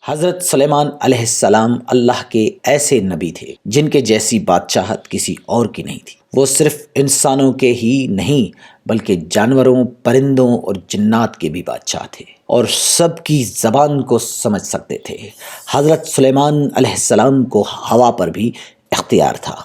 حضرت سلیمان علیہ السلام اللہ کے ایسے نبی تھے جن کے جیسی بادشاہت کسی اور کی نہیں تھی۔ وہ صرف انسانوں کے ہی نہیں بلکہ جانوروں، پرندوں اور جنات کے بھی بادشاہ تھے اور سب کی زبان کو سمجھ سکتے تھے۔ حضرت سلیمان علیہ السلام کو ہوا پر بھی اختیار تھا۔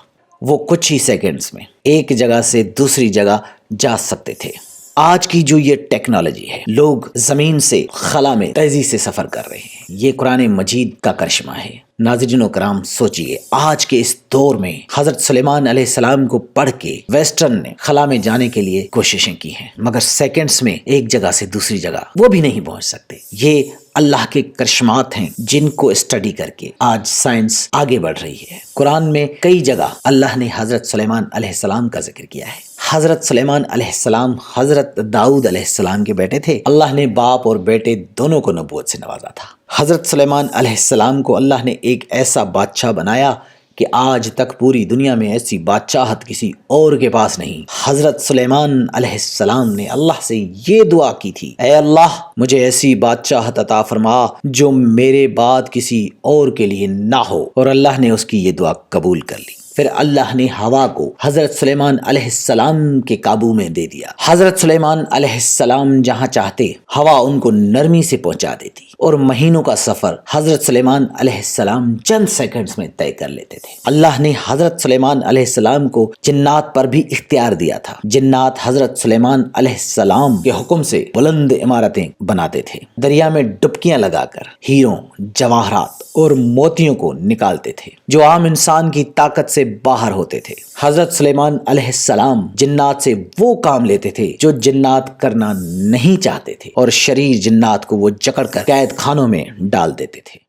وہ کچھ ہی سیکنڈز میں ایک جگہ سے دوسری جگہ جا سکتے تھے۔ آج کی جو یہ ٹیکنالوجی ہے، لوگ زمین سے خلا میں تیزی سے سفر کر رہے ہیں، یہ قرآن مجید کا کرشمہ ہے۔ ناظرین و کرام، سوچئے آج کے اس دور میں حضرت سلیمان علیہ السلام کو پڑھ کے ویسٹرن نے خلا میں جانے کے لیے کوششیں کی ہیں، مگر سیکنڈز میں ایک جگہ سے دوسری جگہ وہ بھی نہیں پہنچ سکتے۔ یہ اللہ کے کرشمات ہیں جن کو اسٹڈی کر کے آج سائنس آگے بڑھ رہی ہے۔ قرآن میں کئی جگہ اللہ نے حضرت سلیمان علیہ السلام کا ذکر کیا ہے۔ حضرت سلیمان علیہ السلام حضرت داؤد علیہ السلام کے بیٹے تھے۔ اللہ نے باپ اور بیٹے دونوں کو نبوت سے نوازا تھا۔ حضرت سلیمان علیہ السلام کو اللہ نے ایک ایسا بادشاہ بنایا کہ آج تک پوری دنیا میں ایسی بادشاہت کسی اور کے پاس نہیں۔ حضرت سلیمان علیہ السلام نے اللہ سے یہ دعا کی تھی، اے اللہ مجھے ایسی بادشاہت عطا فرما جو میرے بعد کسی اور کے لیے نہ ہو، اور اللہ نے اس کی یہ دعا قبول کر لی۔ پھر اللہ نے ہوا کو حضرت سلیمان علیہ السلام کے قابو میں دے دیا۔ حضرت سلیمان علیہ السلام جہاں چاہتے ہوا ان کو نرمی سے پہنچا دیتی، اور مہینوں کا سفر حضرت سلیمان علیہ السلام چند سیکنڈز میں طے کر لیتے تھے۔ اللہ نے حضرت سلیمان علیہ السلام کو جنات پر بھی اختیار دیا تھا۔ جنات حضرت سلیمان علیہ السلام کے حکم سے بلند عمارتیں بناتے تھے، دریا میں ڈبکیاں لگا کر ہیروں، جواہرات اور موتیوں کو نکالتے تھے جو عام انسان کی طاقت سے باہر ہوتے تھے۔ حضرت سلیمان علیہ السلام جنات سے وہ کام لیتے تھے جو جنات کرنا نہیں چاہتے تھے، اور شریر جنات کو وہ جکڑ کر قید خانوں میں ڈال دیتے تھے۔